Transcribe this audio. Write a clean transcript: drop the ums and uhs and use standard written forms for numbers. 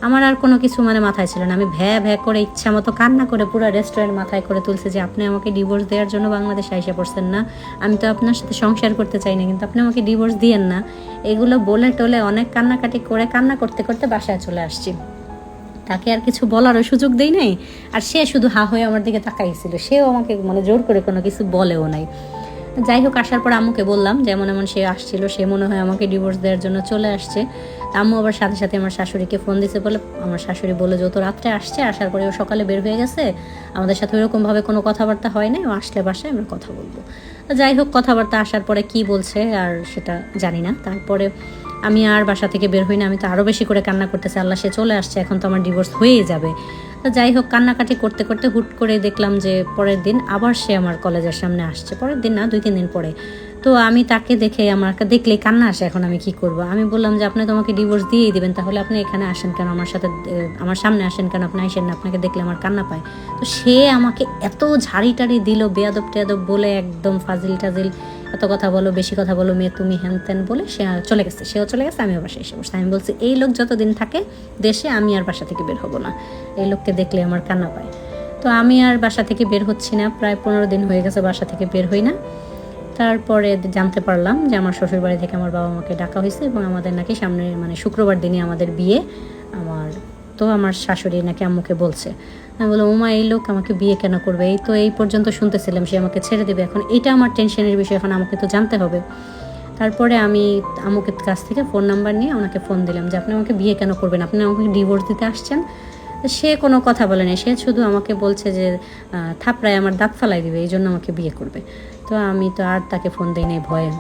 আমার আর কোনো কিছু মানে মাথায় ছিল না। আমি ভ্যা ভ্যা করে ইচ্ছা মতো কান্না করে পুরো রেস্টুরেন্ট মাথায় করে তুলছে যে আপনি আমাকে ডিভোর্স দেওয়ার জন্য বাংলাদেশে আইসা পড়ছেন না, আমি তো আপনার সাথে সংসার করতে চাই না, কিন্তু আপনি আমাকে ডিভোর্স দিয়েন না। এগুলো বলে টলে অনেক কান্নাকাটি করে কান্না করতে করতে বাসায় চলে আসছি। তাকে আর কিছু বলারও সুযোগ দেই নাই, আর সে শুধু হা হয়ে আমার দিকে তাকাইছিল, সেও আমাকে মানে জোর করে কোনো কিছু বলেও নাই। যাই হোক, আসার পর আম্মুকে বললাম যেমন এমন সে আসছিল, সে মনে হয় আমাকে ডিভোর্স দেওয়ার জন্য চলে আসছে। আম্মু আবার সাথে সাথে আমার শাশুড়িকে ফোন দিছে বলে আমার শাশুড়ি বলে যে ও তো রাত্রে আসছে, আসার পরে ও সকালে বের হয়ে গেছে, আমাদের সাথে ওইরকমভাবে কোনো কথাবার্তা হয় নাই, ও আসলে বাসায় আমরা কথা বলবো। যাই হোক, কথাবার্তা আসার পরে কি বলছে আর সেটা জানি না। তারপরে আমি আর বাসা থেকে বের হই না, আমি তো আরও বেশি করে কান্না করতেছি, আল্লাহ সে চলে আসছে, এখন তো আমার ডিভোর্স হয়েই যাবে। তো যাই হোক, কান্নাকাটি করতে করতে হুট করে দেখলাম যে পরের দিন আবার সে আমার কলেজের সামনে আসছে। পরের দিন না, 2-3 দিন পরে। তো আমি তাকে দেখে আমাকে দেখলেই কান্না আসে, এখন আমি কি করব। আমি বললাম যে আপনি তো আমাকে ডিভোর্স দিয়েই দিবেন, তাহলে আপনি এখানে আসেন কেন, আমার সাথে আমার সামনে আসেন কেন, আপনি আসেন না, আপনাকে দেখলে আমার কান্না পায়। তো সে আমাকে এত ঝাড়ি টাড়ি দিল, বেয়াদব টেয়াদব বলে, একদম ফাজিল টাজিল, এত কথা বলো, বেশি কথা বলো মেয়ে তুমি, হ্যান ত্যান বলে সে চলে গেছে। সেও চলে গেছে, আমিও বাসায় এসে বসছি। আমি বলছি এই লোক যতদিন থাকে দেশে আমি আর বাসা থেকে বের হব না, এই লোককে দেখলে আমার কান্না পায়। তো আমি আর বাসা থেকে বের হচ্ছি না, প্রায় 15 দিন হয়ে গেছে বাসা থেকে বের হই না। তারপরে জানতে পারলাম যে আমার শ্বশুরবাড়ি থেকে আমার বাবা মাকে ডাকা হয়েছে এবং আমাদের নাকি সামনের মানে শুক্রবার দিনই আমাদের বিয়ে। আমার শাশুড়ি নাকি আম্মুকে বলছে। আমি বললাম ওমা, এই লোক আমাকে বিয়ে কেন করবে, এই তো এই পর্যন্ত শুনতেছিলাম সে আমাকে ছেড়ে দেবে, এখন এটা আমার টেনশনের বিষয়, এখন আমাকে তো জানতে হবে। তারপরে আমি আম্মুকে কাছ থেকে ফোন নাম্বার নিয়ে ওনাকে ফোন দিলাম যে আপনি আমাকে বিয়ে কেন করবেন, আপনি আমাকে ডিভোর্স দিতে আসছেন। সে কোনো কথা বলে না, সে শুধু আমাকে বলছে যে থাপড়ায় আমার দাঁত ফালাই দিবে, এই জন্য আমাকে বিয়ে করবে। তো আমি তো আর তাকে ফোন দিই নাই ভয়ে।